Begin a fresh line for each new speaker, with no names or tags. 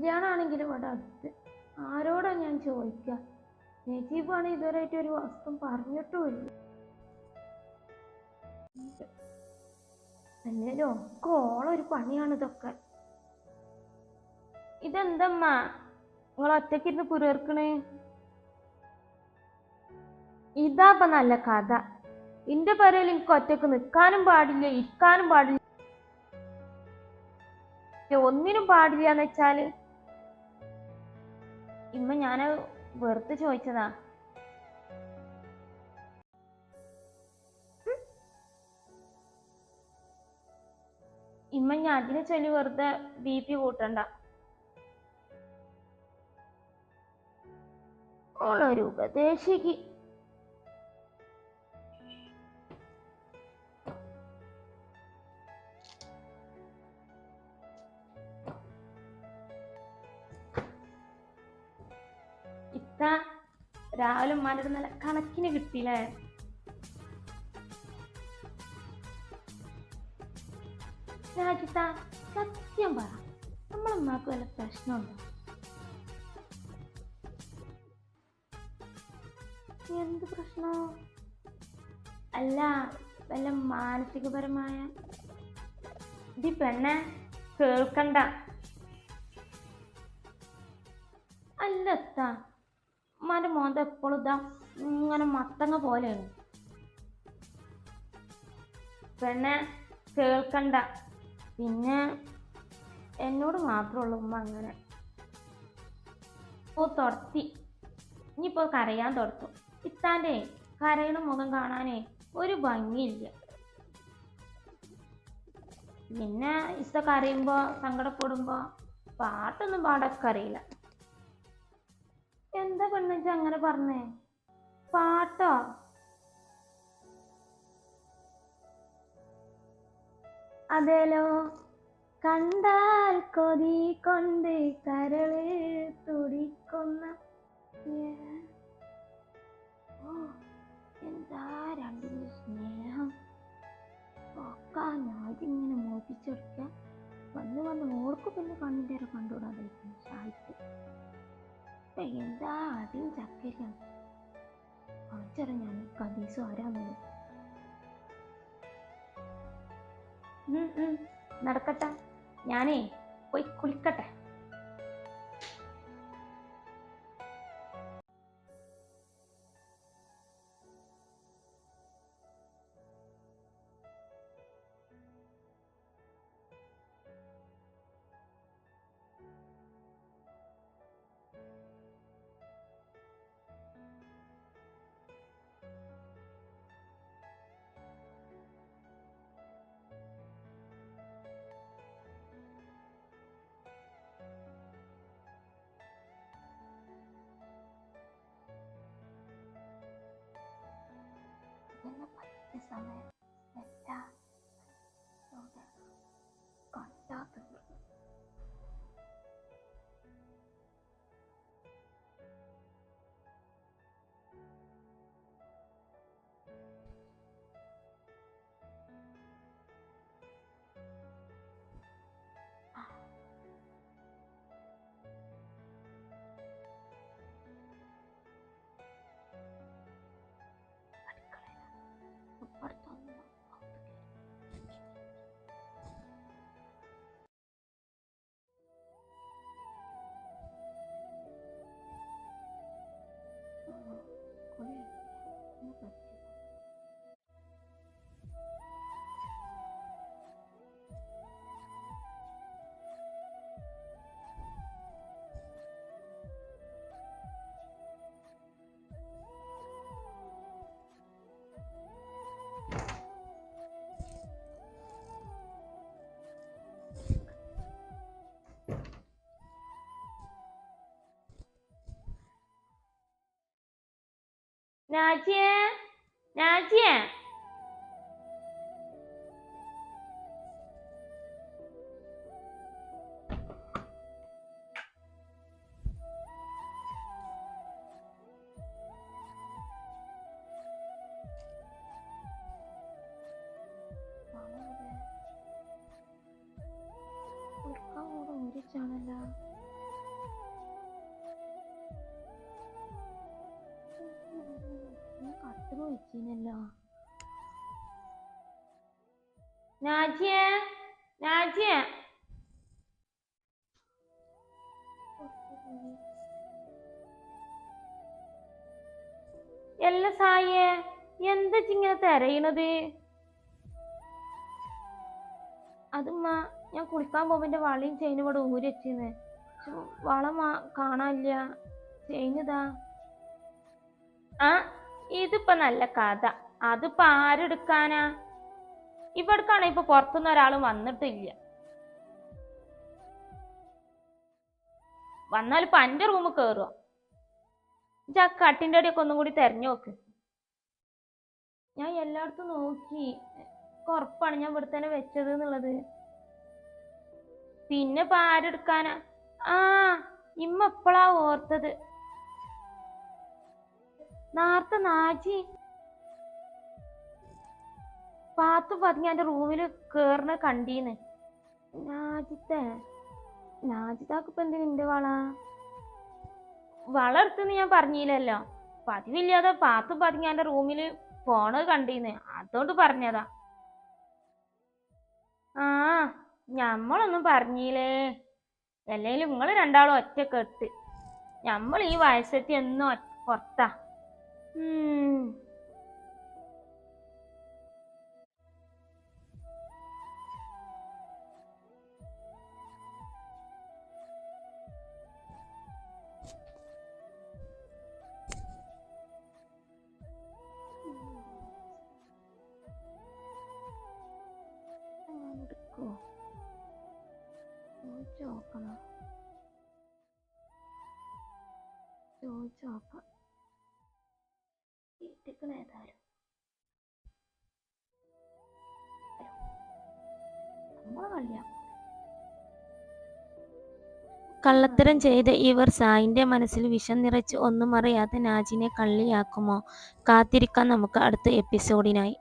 കല്യാണമാണെങ്കിലും ഇവിടെ അടുത്ത്. ആരോടാ ഞാൻ ചോദിക്കുക? നജീബാണ് ഇതുവരെയായിട്ട് ഒരു വസ്തു പറഞ്ഞിട്ടുമില്ല. അല്ലേലും ഒക്കെ ഓളൊരു പണിയാണ് ഇതൊക്കെ. ഇതെന്തമ്മ നിങ്ങൾ ഒറ്റയ്ക്കിരുന്ന് പുരർക്കണേ? ഇതാപ്പ നല്ല കഥ. എന്റെ പേരയിൽ എനിക്ക് ഒറ്റക്ക് നിൽക്കാനും പാടില്ല, ഇരിക്കാനും പാടില്ല, ഒന്നിനും പാടില്ല എന്ന് വെച്ചാല് ഇമ്മ ഞാൻ വെറുതെ ചോദിച്ചതാ. ഇമ്മ ഞാൻ അതിനെ ചൊല്ലി വെറുതെ BP കൂട്ടണ്ട. ഓളൊരു ഉപദേശിക്ക്. ഇത്ത രാവിലെ ഉമ്മാൻ്റെ നല്ല കണക്കിന് കിട്ടിയില്ലേ? രാജിത്ത സത്യം പറ, നമ്മളമ്മക്ക് വല്ല പ്രശ്നമുണ്ടോ? എന്ത് പ്രശ്നോ? അല്ല വല്ല മാനസികപരമായ? ഇത് പെണ്ണെ കേൾക്കണ്ട. അല്ലത്ത ഉമ്മാന്റെ മോന്ത എപ്പോഴും ഇതാ ഇങ്ങനെ മത്തങ്ങ പോലെയാണ്. പെണ്ണെ കേൾക്കണ്ട. പിന്നെ എന്നോട് മാത്രമുള്ള ഉമ്മ അങ്ങനെ. ഓ തുടത്തി. ഇനിയിപ്പോ കരയാൻ തുടത്തും. ഇത്താൻ്റെ കരയണ മുഖം കാണാനേ ഒരു ഭംഗിയില്ല. പിന്നെ ഇത്ത കരയുമ്പോ സങ്കടപ്പെടുമ്പോ പാട്ടൊന്നും പാടൊക്കെ അറിയില്ല. എന്താ പെണ്ണുവെച്ചാ അങ്ങനെ പറഞ്ഞേ? പാട്ടോ? അതേലോ. കണ്ടാൽ കൊതി കൊണ്ട് കരള് തുടിക്കുന്ന. എന്താ രണ്ടിന്റെ സ്നേഹം ഒക്കെ ഞാനിങ്ങനെ മോപ്പിച്ചെടുക്ക. വന്ന് ഓർക്ക് പിന്നെ കണ്ണിൻ്റെ കണ്ടുകൂടാതായിരിക്കും സാഹിത്യം. എന്താ അടിയും ചക്കരിയാണ്. കാണിച്ചറ ഞാൻ കദീസും ആരാന്നുള്ളത്. നടക്കട്ടെ, ഞാനേ പോയി കുളിക്കട്ടെ. പറ്റിയ സമയം എല്ലാ കണ്ടാത്ത നാജിയേ, നാജിയേ. ാണല്ലോ വിളിച്ചിനല്ലോ. നാജിയെ, നാജിയെ. എല്ലാ സായേ, എന്താ ഇങ്ങനെ തിരയണത്? അതുമ്മ, ഞാൻ കുളിക്കാൻ പോകുമ്പോ എന്റെ വളയും ചെയിനും ഇവിടെ ഊരി വെച്ചിന്ന്. വള കാണാനില്ല, ചെയിനിതാ. ആ, ഇതിപ്പോ നല്ല കഥ. അതിപ്പോ ആരെടുക്കാനാ? ഇവിടക്കാണ് ഇപ്പൊ പുറത്തുനിന്ന് ഒരാളും വന്നിട്ടില്ല. വന്നാലിപ്പോ എന്റെ റൂമിൽ കേറുക. ആ കട്ടിന്റെ അടിയൊക്കെ ഒന്നും കൂടി തെരഞ്ഞു നോക്ക്. ഞാൻ എല്ലായിടത്തും നോക്കി, ഉറപ്പാണ് ഞാൻ ഇവിടെ തന്നെ വെച്ചത് എന്നുള്ളത്. പിന്നെ ഇപ്പൊ ആരെടുക്കാനാ? ആ, ഇമ്മ എപ്പോഴാ ഓർത്തത്? നേരത്തെ നാജി പാത്തു പതിഞ്ഞ എന്റെ റൂമില് കേറണ കണ്ടീന്ന്. നാജിതാക്ക് ഇപ്പൊ എന്തിനാ എന്റെ വള എടുത്തെന്ന് ഞാൻ പറഞ്ഞില്ലല്ലോ. പതിവില്ലാതെ പാത്തു പതിഞ്ഞ എന്റെ റൂമില് പോണത് കണ്ടീന്ന്, അതുകൊണ്ട് പറഞ്ഞതാ. ആ, ഞമ്മളൊന്നും പറഞ്ഞില്ലേ. അല്ലേലും നിങ്ങള് രണ്ടാളും ഒറ്റക്കെട്ട്. ഞമ്മൾ ഈ വയസ്സെത്തി എന്നും പുറത്താ. ചോദിച്ചോക്കാം. ഏതായാലും നമ്മളെ കളിയാ. കള്ളത്തരം ചെയ്ത ഇവർ സായിന്റെ മനസ്സിൽ വിഷം നിറച്ച് ഒന്നും അറിയാത്ത നാജിനെ കള്ളിയാക്കുമോ? കാത്തിരിക്കാം നമുക്ക് അടുത്ത എപ്പിസോഡിനായി.